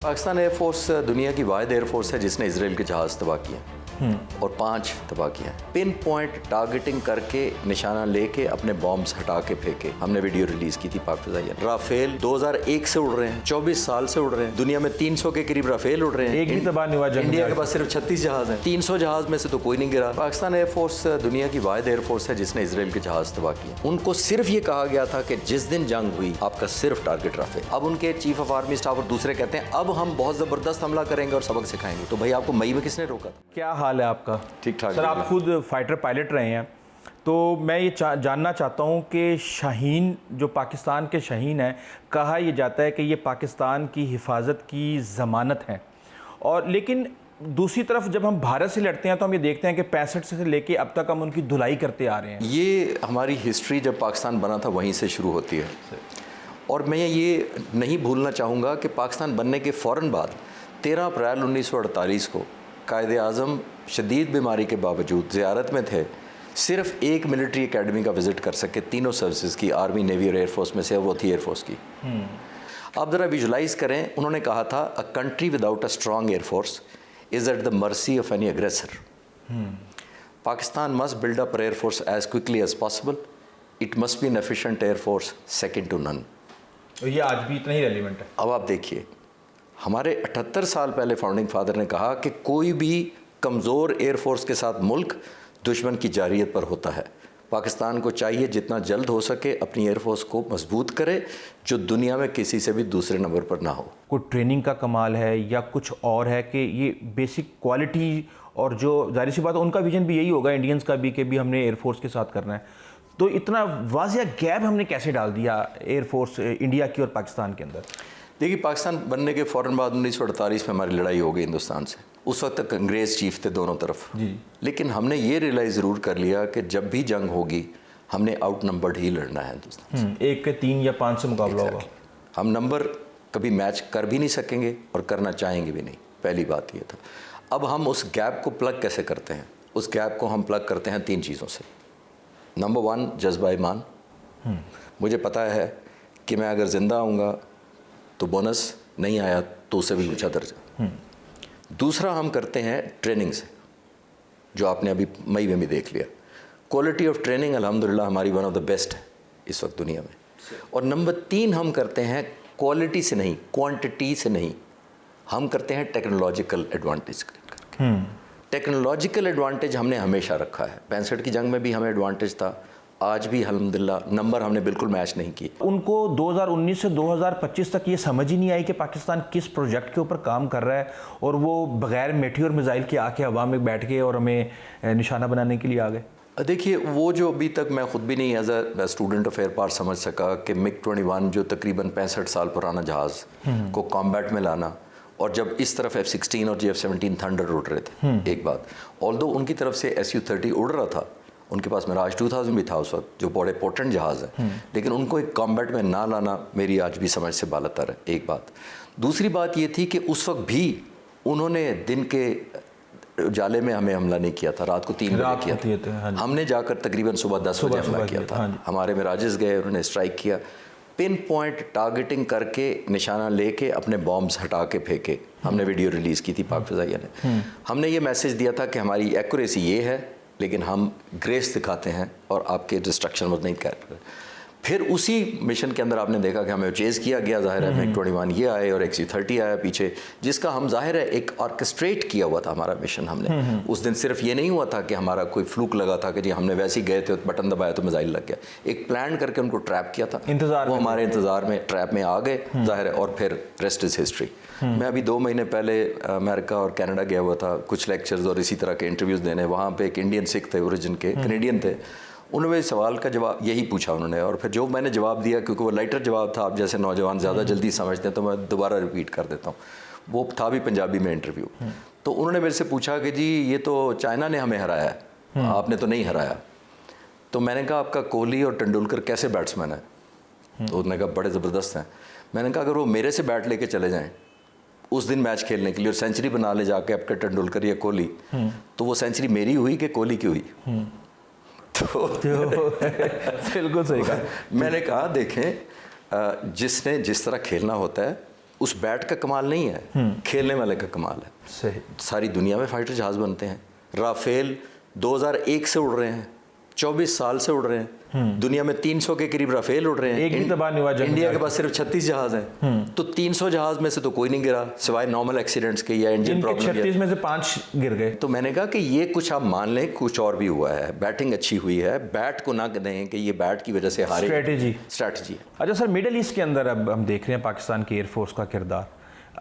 Pakistan air force दुनिया की वाहिद air force है जिसने इसराइल के जहाज़ तबाह किए और 5 तबाह किए। पिन पॉइंट टारगेटिंग करके निशाना लेके अपने बॉम्ब्स हटा के फेंके। हमने वीडियो रिलीज की थी पाक फिज़ाइया। राफेल 2001 से उड़ रहे हैं, 24 साल से उड़ रहे हैं। दुनिया में 300 के करीब राफेल उड़ रहे हैं। एक भी तबाह नहीं हुआ। इंडिया के पास सिर्फ 36 जहाज हैं। 300 जहाज में से तो कोई नहीं गिरा। पाकिस्तान एयरफोर्स दुनिया की वाहिद एयरफोर्स है जिसने इसराइल के जहाज तबाह किए। उनको सिर्फ ये कहा गया था कि जिस दिन जंग हुई आपका सिर्फ टारगेट राफेल। अब उनके चीफ ऑफ आर्मी स्टाफ और दूसरे कहते हैं अब हम बहुत जबरदस्त हमला करेंगे और सबक सिखाएंगे। तो भाई आपको मई में किसने रोका था? क्या हाल है आपका? ठीक ठाक सर, आप खुद फाइटर पायलट रहे हैं, तो मैं ये जानना चाहता हूँ कि शाहीन जो पाकिस्तान के शाहीन हैं, कहा यह जाता है कि ये पाकिस्तान की हिफाजत की ज़मानत है। और लेकिन दूसरी तरफ जब हम भारत से लड़ते हैं तो हम ये देखते हैं कि 65 से लेके अब तक हम उनकी धुलाई करते आ रहे हैं। ये हमारी हिस्ट्री जब पाकिस्तान बना था वहीं से शुरू होती है। और मैं ये नहीं भूलना चाहूँगा कि पाकिस्तान बनने के फ़ौरन बाद 13 अप्रैल 1948 को कायदे आज़म शदीद बीमारी के बावजूद ज़ियारत में थे। सिर्फ एक मिलिट्री एकेडमी का विज़िट कर सके तीनों सर्विसेज की, आर्मी, नेवी और एयरफोर्स में से, वो थी एयरफोर्स की। आप ज़रा विजुलाइज़ करें, उन्होंने कहा था a country without a strong air force is at the mercy of any aggressor. Pakistan must build up air force as quickly as possible. It must be an efficient air force second to none. ये आज भी इतना ही relevant है। अब आप देखिए, हमारे 78 साल पहले फाउंडिंग फादर ने कहा कि कोई भी कमज़ोर एयरफोर्स के साथ मुल्क दुश्मन की जारियत पर होता है। पाकिस्तान को चाहिए जितना जल्द हो सके अपनी एयरफोर्स को मजबूत करे जो दुनिया में किसी से भी दूसरे नंबर पर ना हो। कोई ट्रेनिंग का कमाल है या कुछ और है कि ये बेसिक क्वालिटी, और जो जाहिर सी बात है उनका विजन भी यही होगा इंडियंस का भी, कि भी हमने एयरफोर्स के साथ करना है। तो इतना वाज़िया गैप हमने कैसे डाल दिया एयरफोर्स इंडिया की और पाकिस्तान के अंदर? देखिए, पाकिस्तान बनने के फ़ौरन बाद 1948 में हमारी लड़ाई हो गई हिंदुस्तान से। उस वक्त तक अंग्रेज़ चीफ थे दोनों तरफ जी। लेकिन हमने ये रियलाइज़ ज़रूर कर लिया कि जब भी जंग होगी हमने आउट नंबर्ड ही लड़ना है हिंदुस्तान से। 1 के 3 या 5 से मुकाबला होगा। हम नंबर कभी मैच कर भी नहीं सकेंगे और करना चाहेंगे भी नहीं। पहली बात ये था। अब हम उस गैप को प्लग कैसे करते हैं? उस गैप को हम प्लग करते हैं 3 चीज़ों से। नंबर 1, जज्बा ईमान। मुझे पता है कि मैं अगर ज़िंदा आऊँगा तो बोनस, नहीं आया तो उससे भी ऊंचा दर्जा। दूसरा हम करते हैं ट्रेनिंग से, जो आपने अभी मई में भी देख लिया। क्वालिटी ऑफ ट्रेनिंग अल्हम्दुलिल्लाह हमारी वन ऑफ द बेस्ट है इस वक्त दुनिया में। और नंबर 3 हम करते हैं क्वालिटी से नहीं, क्वांटिटी से नहीं, हम करते हैं टेक्नोलॉजिकल एडवांटेज। टेक्नोलॉजिकल एडवांटेज हमने हमेशा रखा है। 65 की जंग में भी हमें एडवांटेज था, आज भी अल्हम्दुलिल्लाह नंबर हमने बिल्कुल मैच नहीं किए। उनको 2019 से 2025 तक ये समझ ही नहीं आई कि पाकिस्तान किस प्रोजेक्ट के ऊपर काम कर रहा है, और वो बगैर मेटियोर मिसाइल के आके हवा में बैठ गए और हमें निशाना बनाने के लिए आ गए। देखिए, वो जो अभी तक मैं ख़ुद भी नहीं as a student of air part समझ सका कि MiG-21 जो तकरीबन 65 साल पुराना जहाज़ को कॉम्बैट में लाना, और जब इस तरफ F-16 और F-17 थंडर उड़ रहे थे, एक बात, ऑल्दो उनकी तरफ से Su-30 उड़ रहा था, उनके पास मिराज 2000 भी था उस वक्त, जो बड़े पोटेंट जहाज़ है, लेकिन उनको एक कॉम्बैट में ना लाना मेरी आज भी समझ से बालतर है, एक बात। दूसरी बात ये थी कि उस वक्त भी उन्होंने दिन के उजाले में हमें हमला नहीं किया था, रात को 3 बजे किया था। हमने जाकर तकरीबन सुबह 10 बजे हमला किया था। हमारे मिराजेस गए, उन्होंने स्ट्राइक किया, पिन पॉइंट टारगेटिंग करके निशाना लेके अपने बॉम्ब्स हटा के फेंके। हमने वीडियो रिलीज़ की थी पाक फिज़ाइया ने। हमने ये मैसेज दिया था कि हमारी एक्यूरेसी ये है, लेकिन हम ग्रेस दिखाते हैं और आपके डिस्ट्रक्शन मत नहीं कर रहे। फिर उसी मिशन के अंदर आपने देखा कि हमें चेज़ किया गया, ज़ाहिर है MiG-21 ये आए और Su-30 आया पीछे, जिसका हम ज़ाहिर है एक ऑर्केस्ट्रेट किया हुआ था हमारा मिशन। हमने उस दिन सिर्फ ये नहीं हुआ था कि हमारा कोई फ्लूक लगा था कि जी हमने वैसे ही गए थे, बटन दबाया तो मिसाइल लग गया। एक प्लान करके उनको ट्रैप किया था, वो हमारे इंतज़ार में ट्रैप में आ गए, ज़ाहिर है, और फिर रेस्ट इज़ हिस्ट्री। मैं अभी 2 महीने पहले अमेरिका और कनाडा गया हुआ था कुछ लेक्चर्स और इसी तरह के इंटरव्यूज़ देने। वहाँ पे एक इंडियन सिख थे, ओरिजिन के कैनेडियन थे। उन्होंने सवाल का जवाब यही पूछा उन्होंने, और फिर जो मैंने जवाब दिया, क्योंकि वो लाइटर जवाब था, आप जैसे नौजवान ज़्यादा जल्दी समझते हैं तो मैं दोबारा रिपीट कर देता हूँ। वो था भी पंजाबी में इंटरव्यू। तो उन्होंने मेरे से पूछा कि जी ये तो चाइना ने हमें हराया है, आपने तो नहीं हराया। तो मैंने कहा आपका कोहली और तेंदुलकर कैसे बैट्समैन है? तो उन्होंने कहा बड़े ज़बरदस्त हैं। मैंने कहा अगर वो मेरे से बैट लेके चले जाएँ उस दिन मैच खेलने के लिए और सेंचुरी बना ले जाके आपके तेंदुलकर या कोहली, तो वो सेंचुरी मेरी हुई कि कोहली की हुई? तो बिल्कुल सही कहा। मैंने कहा देखें, जिसने जिस तरह खेलना होता है उस बैट का कमाल नहीं है, खेलने वाले का कमाल है। सही। सारी दुनिया में फाइटर जहाज बनते हैं। राफेल 2001 से उड़ रहे हैं, 24 साल से उड़ रहे हैं। दुनिया में 300 के करीब राफेल उड़ रहे हैं। एक भी तबाह नहीं हुआ। इंडिया के पास सिर्फ 36 जहाज हैं। तो 300 जहाज में से तो कोई नहीं गिरा सिवाय नॉर्मल एक्सीडेंट्स के या इंजन प्रॉब्लम के। 36 में से 5 गिर गए। तो मैंने कहा कि ये कुछ आप मान लें, कुछ और भी हुआ है। बैटिंग अच्छी हुई है, बैट को ना दें कि ये बैट की वजह से हारे। स्ट्रैटेजी। अच्छा सर, मिडिल ईस्ट के अंदर अब हम देख रहे हैं पाकिस्तान की एयरफोर्स का किरदार,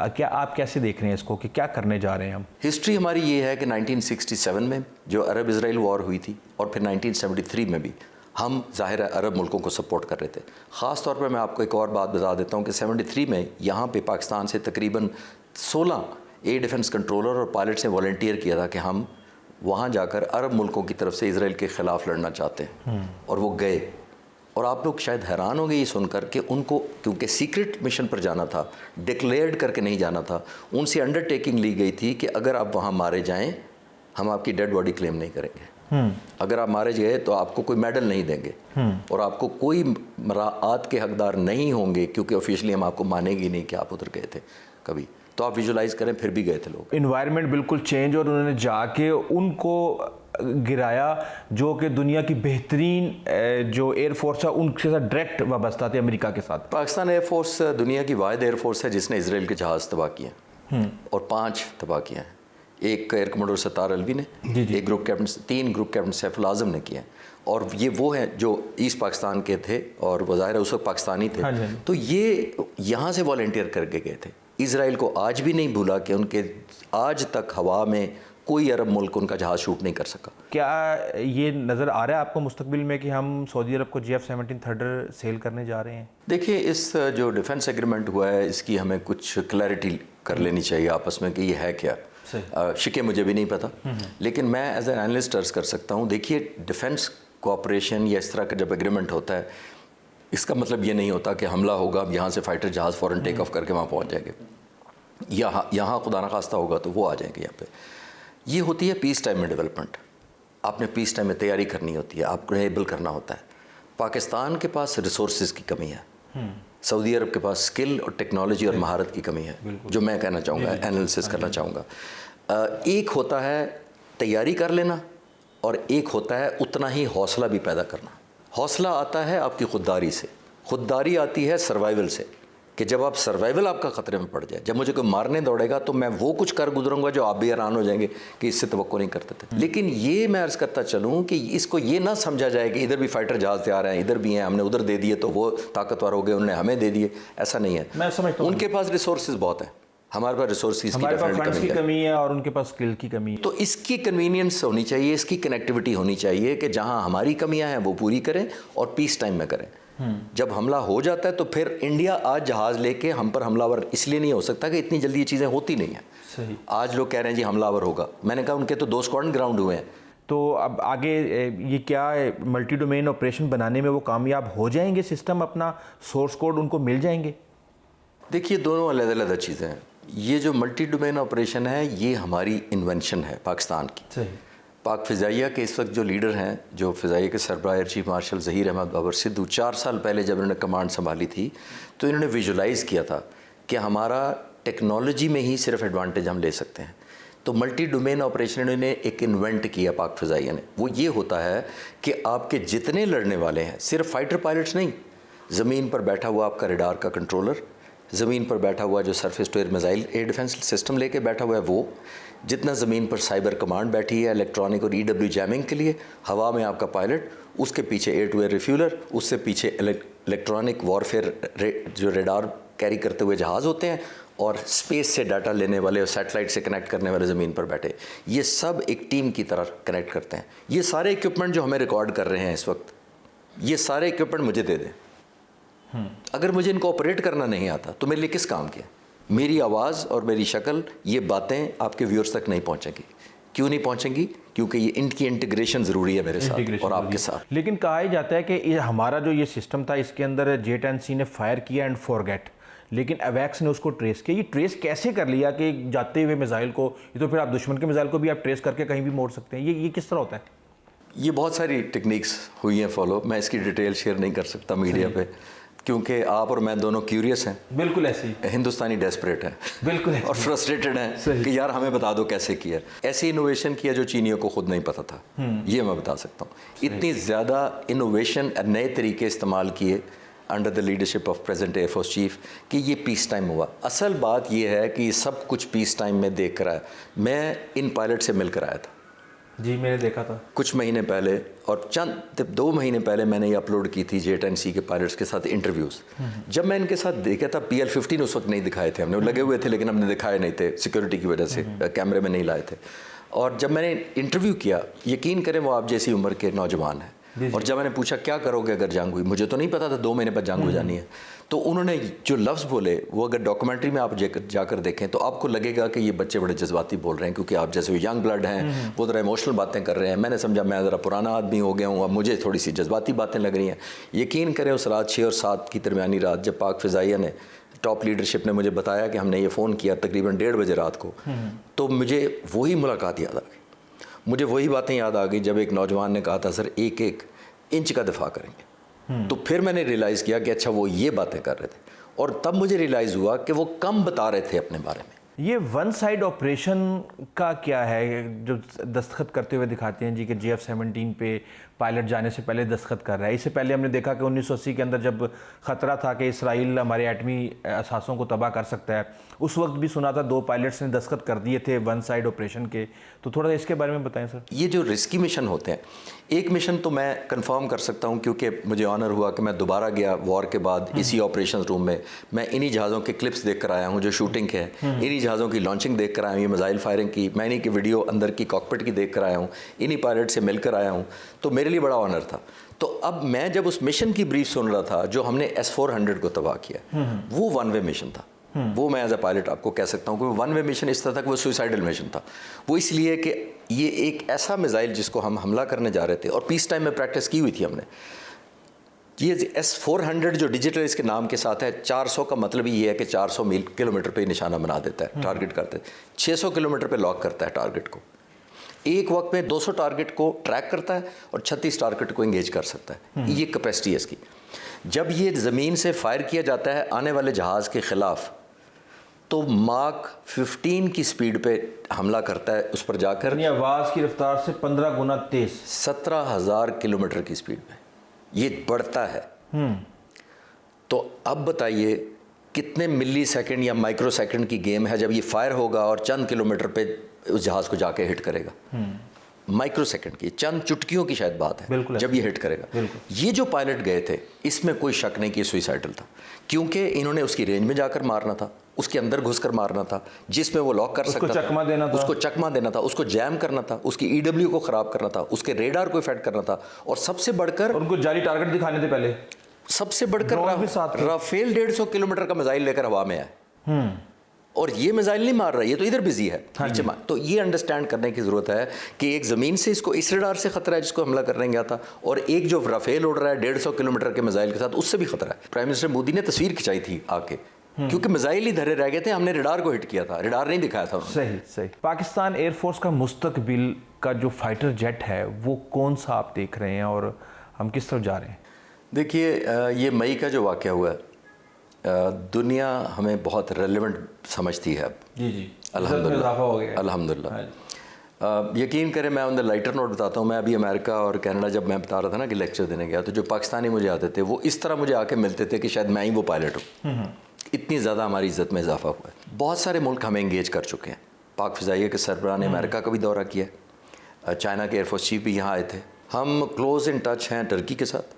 क्या आप कैसे देख रहे हैं इसको कि क्या करने जा रहे हैं हम? हिस्ट्री हमारी ये है कि 1967 में जो अरब इसराइल वॉर हुई थी और फिर 1973 में भी हम ज़ाहिर है अरब मुल्कों को सपोर्ट कर रहे थे। ख़ास तौर पर मैं आपको एक और बात बता देता हूँ कि 73 में यहाँ पे पाकिस्तान से तकरीबन 16 एयर डिफेंस कंट्रोलर और पायलट्स ने वॉलंटियर किया था कि हम वहाँ जाकर अरब मुल्कों की तरफ से इसराइल के ख़िलाफ़ लड़ना चाहते हैं, और वो गए। और आप लोग शायद हैरान होंगे ये सुनकर कि उनको, क्योंकि सीक्रेट मिशन पर जाना था, डिक्लेयर्ड करके नहीं जाना था, उनसे अंडरटेकिंग ली गई थी कि अगर आप वहाँ मारे जाएं हम आपकी डेड बॉडी क्लेम नहीं करेंगे। अगर आप मारे गए तो आपको कोई मेडल नहीं देंगे और आपको कोई मराआत के हकदार नहीं होंगे, क्योंकि ऑफिशियली हम आपको मानेंगे नहीं कि आप उधर गए थे कभी। तो आप विजुलाइज करें, फिर भी गए थे लोग। इन्वायरमेंट बिल्कुल चेंज, और उन्होंने जाके उनको गिराया जो कि दुनिया की बेहतरीन जो एयरफोर्स है उनके साथ डायरेक्ट वाबस्ता थे अमेरिका के साथ। पाकिस्तान एयरफोर्स दुनिया की वाहिद एयरफोर्स है जिसने इसराइल के जहाज़ तबाह किए और 5 तबाह किए हैं। एक एयर कमांडर सत्तार अलवी ने, एक group captain, 3 group captain Saiful Azam ने किए हैं, और ये वो हैं जो ईस्ट पाकिस्तान के थे और वो ज़ाहिर है उस वक्त पाकिस्तानी थे। तो ये यहाँ से वॉलंटियर करके गए थे। इसराइल को आज भी नहीं भूला कि उनके आज तक हवा में कोई अरब मुल्क उनका जहाज़ शूट नहीं कर सका। क्या ये नज़र आ रहा है आपको मुस्तकबिल में कि हम सऊदी अरब को GF-17 थंडर सेल करने जा रहे हैं? देखिए, इस जो डिफेंस एग्रीमेंट हुआ है इसकी हमें कुछ क्लैरिटी कर लेनी चाहिए आपस में कि ये है क्या। शिके मुझे भी नहीं पता, लेकिन मैं एज एन एनालिस्ट अर्ज कर सकता हूँ। देखिए, डिफेंस कोऑपरेशन या इस तरह का जब एग्रीमेंट होता है, इसका मतलब ये नहीं होता कि हमला होगा, अब यहाँ से फाइटर जहाज़ फ़ौरन टेक ऑफ करके वहाँ पहुँच जाएंगे, यहाँ खुदा न खास्ता होगा तो वो आ जाएंगे यहाँ पे। ये होती है पीस टाइम में डेवलपमेंट। आपने पीस टाइम में तैयारी करनी होती है, आपको एनेबल करना होता है। पाकिस्तान के पास रिसोर्सेज की कमी है, सऊदी अरब के पास स्किल और टेक्नोलॉजी और महारत की कमी है, जो मैं कहना चाहूँगा, एनालिसिस करना चाहूँगा। एक होता है तैयारी कर लेना और एक होता है उतना ही हौसला भी पैदा करना। हौसला आता है आपकी खुददारी से, खुददारी आती है सर्वाइवल से, कि जब आप सर्वाइवल आपका ख़तरे में पड़ जाए, जब मुझे कोई मारने दौड़ेगा तो मैं वो कुछ कर गुजरूंगा जो आप भी हैरान हो जाएंगे कि इससे तवक्को नहीं करते थे। लेकिन ये मैं अर्ज़ करता चलूँ कि इसको ये ना समझा जाए कि इधर भी फाइटर जहाज़ तैयार हैं, इधर भी हैं, हमने उधर दे दिए तो वो ताकतवर हो गए, उन्होंने हमें दे दिए, ऐसा नहीं है। मैं समझता हूँ उनके पास रिसोर्सेज बहुत हैं, हमारे पास रिसोर्सेज की कमी है और उनके पास स्किल की कमी है। तो इसकी कन्वीनियंस होनी चाहिए, इसकी कनेक्टिविटी होनी चाहिए कि जहाँ हमारी कमियाँ हैं वो पूरी करें और पीस टाइम में करें। जब हमला हो जाता है तो फिर इंडिया आज जहाज़ लेके हम पर हमलावर इसलिए नहीं हो सकता कि इतनी जल्दी ये चीज़ें होती नहीं हैं। सही। आज लोग कह रहे हैं जी हमलावर होगा, मैंने कहा उनके तो 2 स्क्वाड्रन ग्राउंड हुए हैं। तो अब आगे ये क्या मल्टी डोमेन ऑपरेशन बनाने में वो कामयाब हो जाएंगे, सिस्टम अपना सोर्स कोड उनको मिल जाएंगे? देखिए, दोनों अलग-अलग चीज़ें हैं। ये जो मल्टी डोमेन ऑपरेशन है ये हमारी इन्वेंशन है पाकिस्तान की। सही। पाक फ़िज़ाइया के इस वक्त जो लीडर हैं, जो फ़िज़ाइया के सरबराह चीफ मार्शल ज़हीर अहमद बाबर सिद्धू, 4 साल पहले जब इन्होंने कमांड संभाली थी तो इन्होंने विजुलाइज़ किया था कि हमारा टेक्नोलॉजी में ही सिर्फ एडवांटेज हम ले सकते हैं। तो मल्टी डोमेन ऑपरेशन इन्होंने एक इन्वेंट किया पाक फ़िज़ाइया ने। वो ये होता है कि आपके जितने लड़ने वाले हैं, सिर्फ फाइटर पायलट्स नहीं, ज़मीन पर बैठा हुआ आपका रडार का कंट्रोलर, ज़मीन पर बैठा हुआ जो surface to air missile air defence system लेके बैठा हुआ है वो, जितना ज़मीन पर साइबर कमांड बैठी है इलेक्ट्रॉनिक और EW जैमिंग के लिए, हवा में आपका पायलट, उसके पीछे एयर टू एयर रिफ्यूलर, उससे पीछे इलेक्ट्रॉनिक वॉरफेयर जो रडार कैरी करते हुए जहाज़ होते हैं, और स्पेस से डाटा लेने वाले और सैटेलाइट से कनेक्ट करने वाले ज़मीन पर बैठे, ये सब एक टीम की तरह कनेक्ट करते हैं। ये सारे इक्विपमेंट जो हमें रिकॉर्ड कर रहे हैं इस वक्त, ये सारे इक्विपमेंट मुझे दे दें। अगर मुझे इनको ऑपरेट करना नहीं आता तो मेरे लिए किस काम के? मेरी आवाज़ और मेरी शक्ल, ये बातें आपके व्यूअर्स तक नहीं पहुंचेंगी। क्यों नहीं पहुंचेंगी? क्योंकि ये इनकी इंटीग्रेशन ज़रूरी है मेरे साथ और आपके साथ। लेकिन कहा ही जाता है कि हमारा जो ये सिस्टम था इसके अंदर J-10C ने फायर किया एंड फॉरगेट, लेकिन अवैक्स ने उसको ट्रेस किया। ये ट्रेस कैसे कर लिया कि जाते हुए मिसाइल को, ये तो फिर आप दुश्मन के मिसाइल को भी आप ट्रेस करके कहीं भी मोड़ सकते हैं, ये किस तरह होता है? ये बहुत सारी टेक्निक्स हुई हैं फॉलो, मैं इसकी डिटेल शेयर नहीं कर सकता मीडिया पे क्योंकि आप और मैं दोनों क्यूरियस हैं, बिल्कुल ऐसी, हिंदुस्तानी डेस्परेट हैं, बिल्कुल और फ्रस्ट्रेटेड हैं कि यार हमें बता दो कैसे किया। ऐसी इनोवेशन किया जो चीनियों को खुद नहीं पता था, ये मैं बता सकता हूँ। इतनी ज़्यादा इनोवेशन, नए तरीके इस्तेमाल किए under the leadership of present air force chief कि ये पीस टाइम हुआ। असल बात ये है कि सब कुछ पीस टाइम में देख कर आया। मैं इन पायलट से मिलकर आया था जी, मैंने देखा था कुछ महीने पहले, और चंद 2 महीने पहले मैंने ये अपलोड की थी J-10C के पायलट्स के साथ इंटरव्यूज़। जब मैं इनके साथ देखा था, PL-15 उस वक्त नहीं दिखाए थे हमने, वो लगे हुए थे लेकिन हमने दिखाए नहीं थे सिक्योरिटी की वजह से, कैमरे में नहीं लाए थे। और जब मैंने इंटरव्यू किया, यकीन करें वो आप जैसी उम्र के नौजवान हैं, और जब मैंने पूछा क्या करोगे अगर जंग हुई, मुझे तो नहीं पता था 2 महीने बाद जंग हो जानी है, तो उन्होंने जो लफ्ज़ बोले वो अगर डॉक्यूमेंट्री में आप जाकर देखें तो आपको लगेगा कि ये बच्चे बड़े जज्बाती बोल रहे हैं, क्योंकि आप जैसे यंग ब्लड हैं, वो ज़रा इमोशनल बातें कर रहे हैं। मैंने समझा मैं ज़रा पुराना आदमी हो गया हूँ, अब मुझे थोड़ी सी जज्बाती बातें लग रही हैं। यकीन करें उस रात 6 और 7 की दरमियानी रात जब पाक फ़िज़ाइया ने, टॉप लीडरशिप ने मुझे बताया कि हमने ये फ़ोन किया तकरीबन 1:30 बजे रात को, तो मुझे वही मुलाकात याद आ गई, मुझे वही बातें याद आ गई जब एक नौजवान ने कहा था सर 1-1 इंच का दिफा करेंगे। तो फिर मैंने रियलाइज़ किया कि अच्छा वो ये बातें कर रहे थे, और तब मुझे रियलाइज़ हुआ कि वो कम बता रहे थे अपने बारे में। ये वन साइड ऑपरेशन का क्या है जो दस्तखत करते हुए दिखाते हैं जी कि JF-17 पे पायलट जाने से पहले दस्तखत कर रहा है? इससे पहले हमने देखा कि 1980 के अंदर जब ख़तरा था कि इसराइल हमारे एटमी असासों को तबाह कर सकता है, उस वक्त भी सुना था 2 पायलट्स ने दस्तखत कर दिए थे वन साइड ऑपरेशन के। तो थोड़ा इसके बारे में बताएं सर। ये जो रिस्की मिशन होते हैं, एक मिशन तो मैं कंफर्म कर सकता हूँ क्योंकि मुझे ऑनर हुआ कि मैं दोबारा गया वॉर के बाद इसी ऑपरेशन रूम में, मैं इन्हीं जहाज़ों के क्लिप्स देख कर आया हूँ जो शूटिंग के हैं, इन्हीं जहाज़ों की लॉन्चिंग देख कर आया हूँ, ये मिसाइल फायरिंग की, मैं इन्हीं की वीडियो अंदर की कॉकपिट की देख कर आया हूँ, इन्हीं पायलट से मिलकर आया हूँ, तो मेरे लिए बड़ा ऑनर था। तो अब मैं जब उस मिशन की ब्रीफ सुन रहा था जो हमने S-400 को तबाह किया, वो 1 वे मिशन था। वो मैं एज अ पायलट आपको कह सकता हूँ कि 1 वे मिशन इस तरह था कि वो सुसाइडल मिशन था। वो इसलिए कि ये एक ऐसा मिसाइल जिसको हम हमला करने जा रहे थे, और पीस टाइम में प्रैक्टिस की हुई थी हमने। ये S-400 जो डिजिटल इसके नाम के साथ है, 400 का मतलब ये है कि 400 किलोमीटर पे निशाना बना देता है, टारगेट करते 600 किलोमीटर पे लॉक करता है टारगेट को। एक वक्त में 200 टारगेट को ट्रैक करता है और 36 टारगेट को एंगेज कर सकता है। ये कैपेसिटी है इसकी। जब ये ज़मीन से फायर किया जाता है आने वाले जहाज़ के ख़िलाफ़, तो माक 15 की स्पीड पे हमला करता है उस पर जाकर, आवाज़ की रफ्तार से 15 गुना तेज़, 17,000 किलोमीटर की स्पीड में ये बढ़ता है। तो अब बताइए कितने मिली सेकेंड या माइक्रो सेकेंड की गेम है जब ये फायर होगा और चंद किलोमीटर पे उस जहाज़ को जाके हिट करेगा। माइक्रो सेकेंड की, चंद चुटकियों की शायद बात है जब ये हिट करेगा। ये जो पायलट गए थे इसमें कोई शक नहीं कि सुइसाइडल था, क्योंकि इन्होंने उसकी रेंज में जाकर मारना था, उसके अंदर घुसकर मारना था, जिसमें वो लॉक कर सकता था, चकमा देना था, उसको चकमा देना था, उसको जैम करना था, उसकी EW को ख़राब करना था, उसके रेडार को इफेक्ट करना था, और सबसे बढ़कर उनको जाली टारगेट दिखाने थे पहले। सबसे बढ़कर राफेल 150 किलोमीटर का मिसाइल लेकर हवा में है, और ये मिसाइल नहीं मार रहा है, ये तो इधर बिजी है नीचे मार। तो ये अंडरस्टैंड करने की ज़रूरत है कि एक ज़मीन से इसको इस रडार से ख़तरा है जिसको हमला करने गया था, और एक जो राफेल उड़ रहा है 150 किलोमीटर के मिसाइल के साथ, उससे भी ख़तरा है। प्राइम मिनिस्टर मोदी ने तस्वीर खिंचाई थी आके, क्योंकि मिसाइल ही धरे रह गए थे, हमने रडार को हिट किया था, रडार नहीं दिखाया था। सही सही। पाकिस्तान एयरफोर्स का मुस्तकबिल का जो फाइटर जेट है वो कौन सा आप देख रहे हैं और हम किस तरफ जा रहे हैं? देखिए, ये मई का जो वाक़या हुआ है, दुनिया हमें बहुत रेलेवेंट समझती है अब। जी अल्हम्दुलिल्लाह। यकीन करें, मैं ऑन द लाइटर नोट बताता हूँ, मैं अभी अमेरिका और कनाडा जब मैं बता रहा था ना कि लेक्चर देने गया, तो जो पाकिस्तानी मुझे आते थे वो इस तरह मुझे आके मिलते थे कि शायद मैं ही वो पायलट हूँ। इतनी ज़्यादा हमारी इज़्ज़त में इजाफा हुआ है। बहुत सारे मुल्क हमें इंगेज कर चुके हैं। पाक फ़िज़ाइया के सरबराह ने अमेरिका का भी दौरा किया, चाइना के एयरफोर्स चीफ भी यहाँ आए थे। हम क्लोज़ इन टच हैं टर्की के साथ,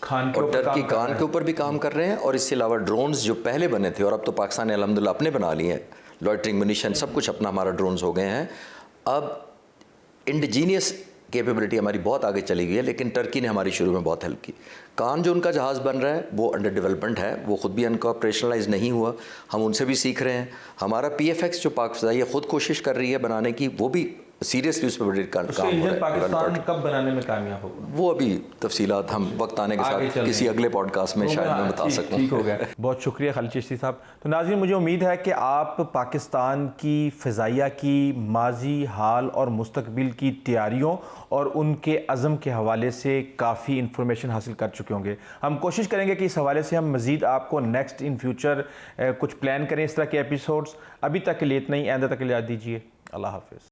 और टर्की खान के ऊपर भी काम कर रहे हैं, और इसके अलावा ड्रोन्स जो पहले बने थे और अब तो पाकिस्तान ने अल्हम्दुलिल्लाह अपने बना लिए हैं, लॉयटरिंग मुनिशन सब कुछ अपना हमारा ड्रोन्स हो गए हैं। अब इंडिजीनियस कैपेबिलिटी हमारी बहुत आगे चली गई है, लेकिन टर्की ने हमारी शुरू में बहुत हेल्प की। कान जो उनका जहाज़ बन रहा है वो अंडर डेवलपमेंट है, वो ख़ुद भी उनका ऑपरेशनलाइज नहीं हुआ, हम उनसे भी सीख रहे हैं। हमारा PFX जो पाक फ़िज़ाइया ख़ुद कोशिश कर रही है बनाने की, वो भी सीरियसली उस पर बड़ी काम उसका हो इंजन रहा है। पाकिस्तान कब बनाने में कामयाब होगा? वो अभी तफसीलात हम वक्त आने के आगे साथ चल किसी रही अगले पॉडकास्ट में शायद मैं बता सकूं। ठीक हो गया। बहुत शुक्रिया खालिद चिश्ती साहब। तो नाज़रीन, मुझे उम्मीद है कि आप पाकिस्तान की फ़िज़ाइया की माजी, हाल और मुस्तकबिल की तैयारियों और उनके अज़म के हवाले से काफ़ी इन्फॉर्मेशन हासिल कर चुके होंगे। हम कोशिश करेंगे कि इस हवाले से हम मज़ीद आपको नेक्स्ट इन फ्यूचर कुछ प्लान करें इस तरह के एपिसोड्स। अभी तक के लिए इतना ही, आइंदा तक के लिए इजाज़त दीजिए। अल्लाह हाफ़िज़।